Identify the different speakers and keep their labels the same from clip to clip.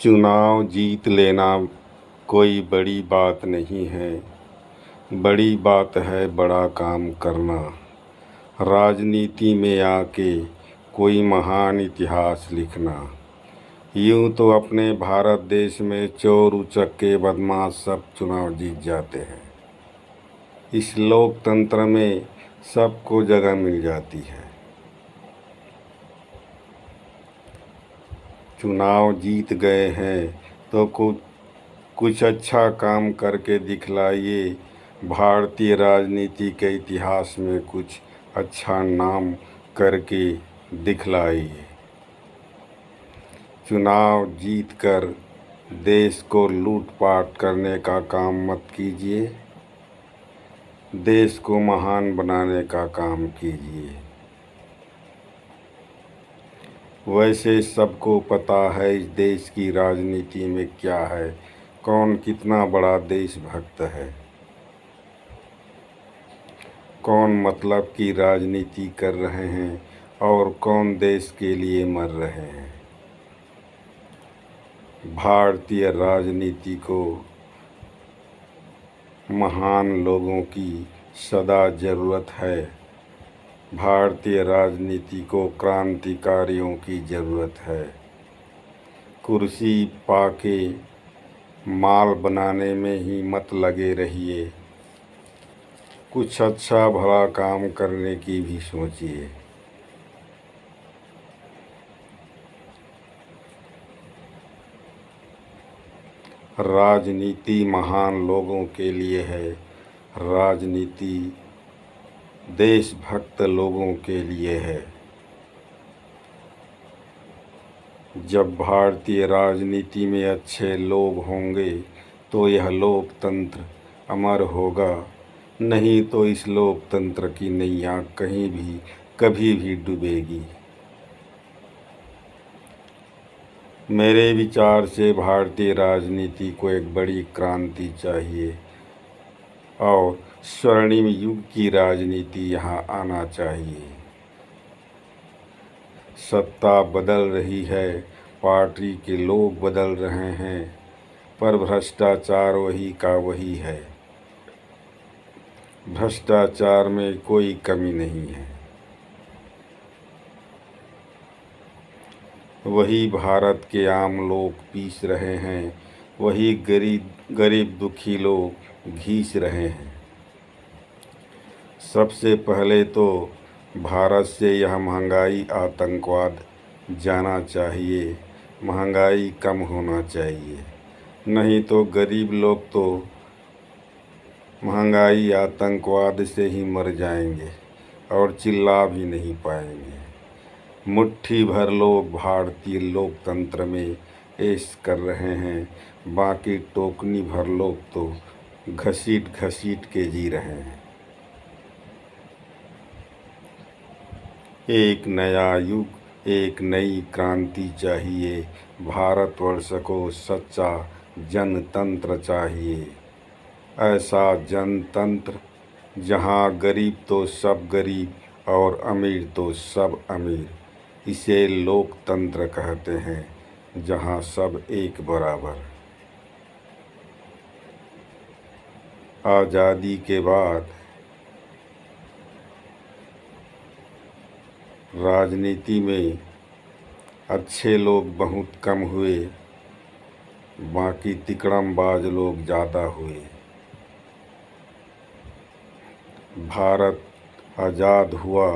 Speaker 1: चुनाव जीत लेना कोई बड़ी बात नहीं है। बड़ी बात है बड़ा काम करना। राजनीति में आके कोई महान इतिहास लिखना। यूं तो अपने भारत देश में चोर उचक्के बदमाश सब चुनाव जीत जाते हैं। इस लोकतंत्र में सबको जगह मिल जाती है। चुनाव जीत गए हैं तो कुछ अच्छा काम करके दिखलाइए। भारतीय राजनीति के इतिहास में कुछ अच्छा नाम करके दिखलाइए। चुनाव जीतकर देश को लूटपाट करने का काम मत कीजिए। देश को महान बनाने का काम कीजिए। वैसे सबको पता है इस देश की राजनीति में क्या है, कौन कितना बड़ा देशभक्त है, कौन मतलब की राजनीति कर रहे हैं और कौन देश के लिए मर रहे हैं। भारतीय राजनीति को महान लोगों की सदा ज़रूरत है। भारतीय राजनीति को क्रांतिकारियों की ज़रूरत है। कुर्सी पाके माल बनाने में ही मत लगे रहिए। कुछ अच्छा भला काम करने की भी सोचिए। राजनीति महान लोगों के लिए है। राजनीति देशभक्त लोगों के लिए है। जब भारतीय राजनीति में अच्छे लोग होंगे तो यह लोकतंत्र अमर होगा, नहीं तो इस लोकतंत्र की नैया कहीं भी कभी भी डूबेगी। मेरे विचार से भारतीय राजनीति को एक बड़ी क्रांति चाहिए और स्वर्णिम युग की राजनीति यहाँ आना चाहिए। सत्ता बदल रही है, पार्टी के लोग बदल रहे हैं, पर भ्रष्टाचार वही का वही है। भ्रष्टाचार में कोई कमी नहीं है। वही भारत के आम लोग पीस रहे हैं, वही गरीब दुखी लोग घींच रहे हैं। सबसे पहले तो भारत से यह महंगाई आतंकवाद जाना चाहिए। महंगाई कम होना चाहिए, नहीं तो गरीब लोग तो महंगाई आतंकवाद से ही मर जाएंगे और चिल्ला भी नहीं पाएंगे। मुट्ठी भर लोग भारतीय लोकतंत्र में ऐश कर रहे हैं, बाकी टोकनी भर लोग तो घसीट घसीट के जी रहे हैं। एक नया युग, एक नई क्रांति चाहिए। भारतवर्ष को सच्चा जनतंत्र चाहिए। ऐसा जनतंत्र जहां गरीब तो सब गरीब और अमीर तो सब अमीर। इसे लोकतंत्र कहते हैं, जहां सब एक बराबर। आज़ादी के बाद राजनीति में अच्छे लोग बहुत कम हुए, बाकी तिकड़मबाज लोग ज़्यादा हुए। भारत आज़ाद हुआ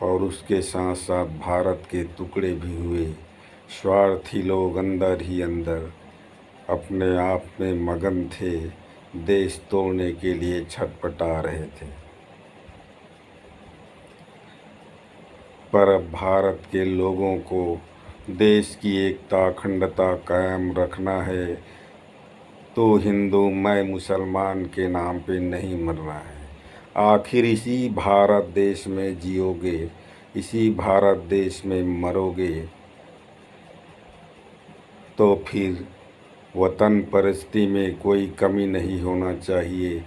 Speaker 1: और उसके साथ साथ भारत के टुकड़े भी हुए। स्वार्थी लोग अंदर ही अंदर अपने आप में मगन थे, देश तोड़ने के लिए छटपटा रहे थे। पर भारत के लोगों को देश की एकता अखंडता कायम रखना है तो हिंदू मैं मुसलमान के नाम पे नहीं मरना है। आखिर इसी भारत देश में जियोगे, इसी भारत देश में मरोगे, तो फिर वतन परस्ती में कोई कमी नहीं होना चाहिए।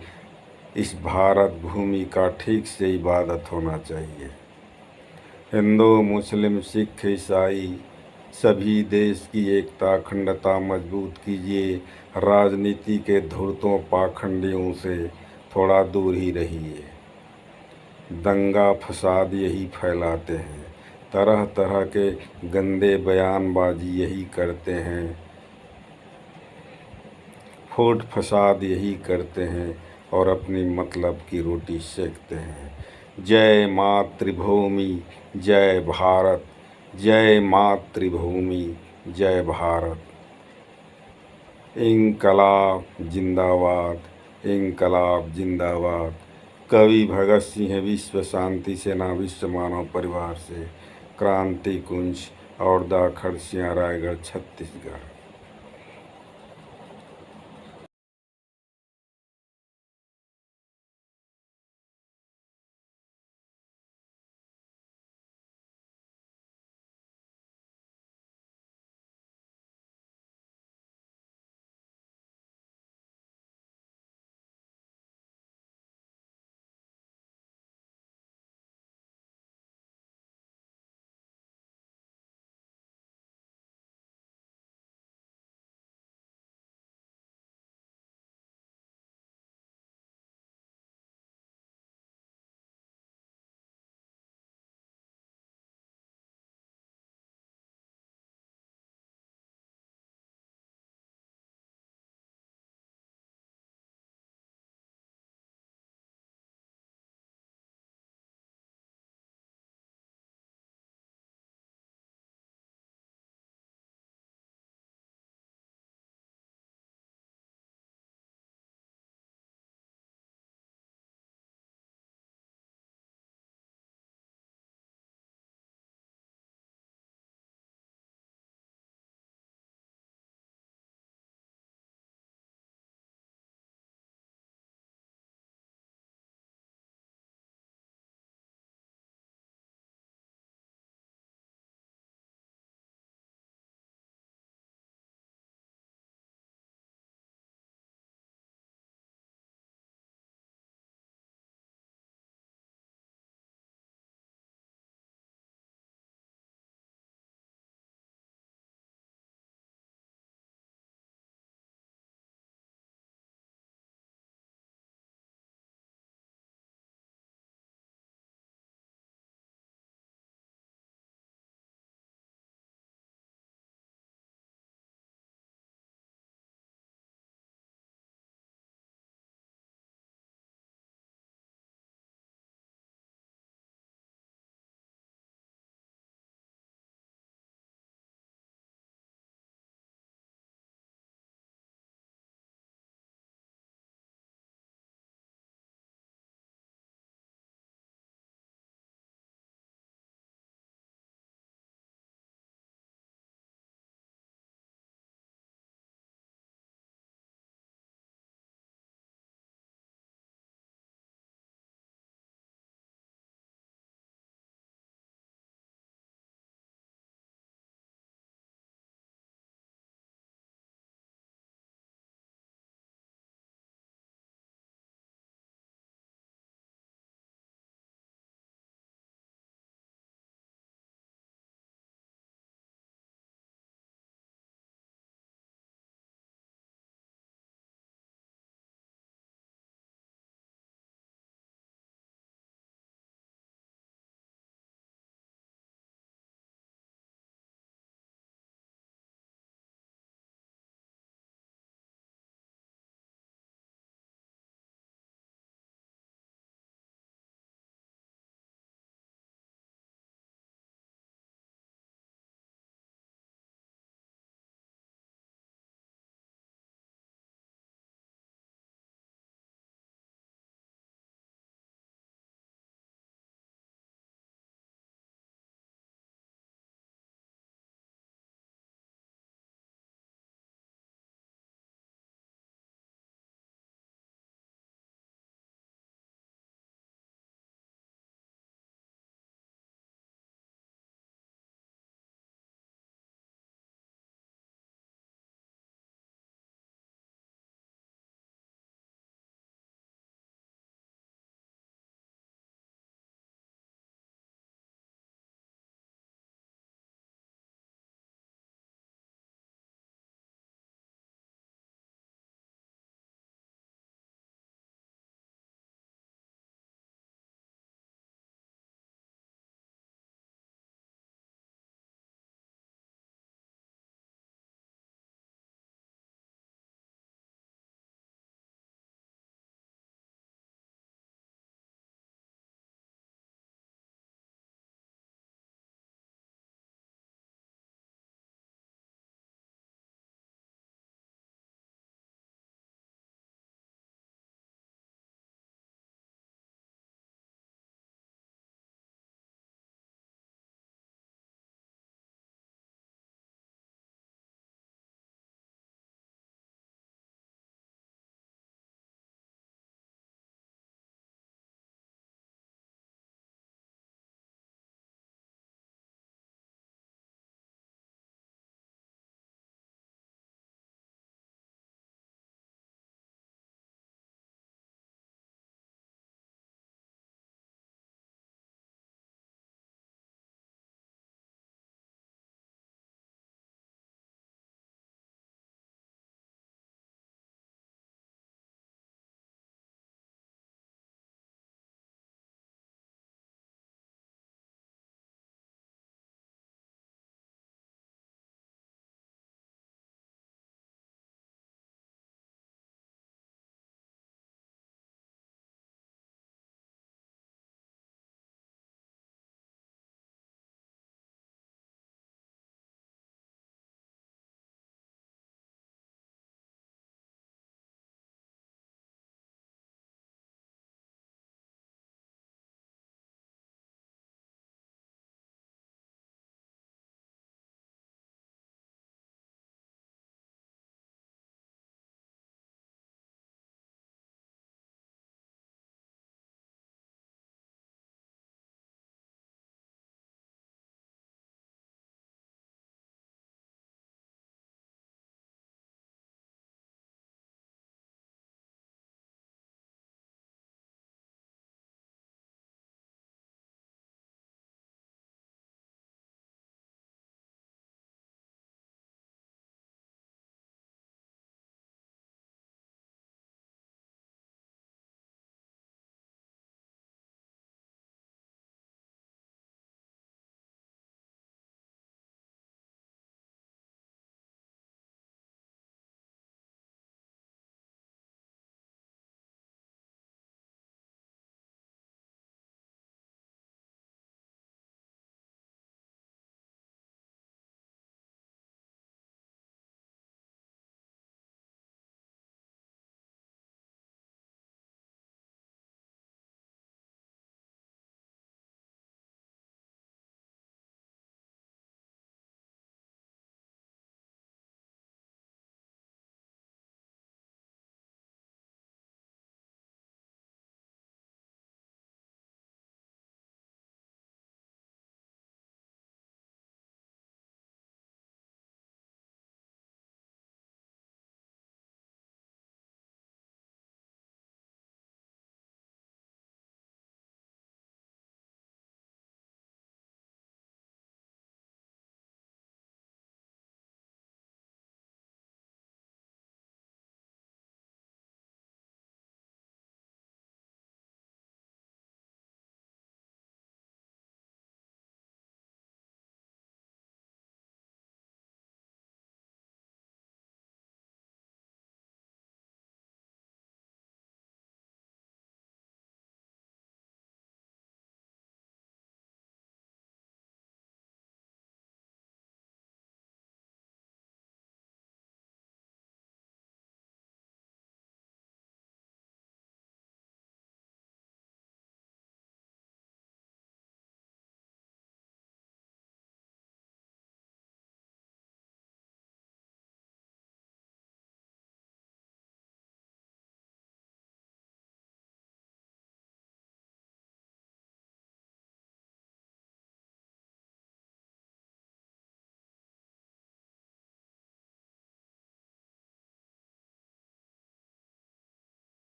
Speaker 1: इस भारत भूमि का ठीक से इबादत होना चाहिए। हिंदू मुस्लिम सिख ईसाई सभी देश की एकता अखंडता मजबूत कीजिए। राजनीति के धूर्तों पाखंडियों से थोड़ा दूर ही रहिए। दंगा फसाद यही फैलाते हैं, तरह तरह के गंदे बयानबाजी यही करते हैं, फूट फसाद यही करते हैं और अपनी मतलब की रोटी सेकते हैं। जय मातृभूमि जय भारत, जय मातृभूमि जय भारत। इंकलाब जिंदाबाद, इंकलाब जिंदाबाद। कवि भगत सिंह, विश्व शांति सेना, विश्व मानव परिवार से, क्रांति कुंज, और दा खड़सिया, रायगढ़, छत्तीसगढ़।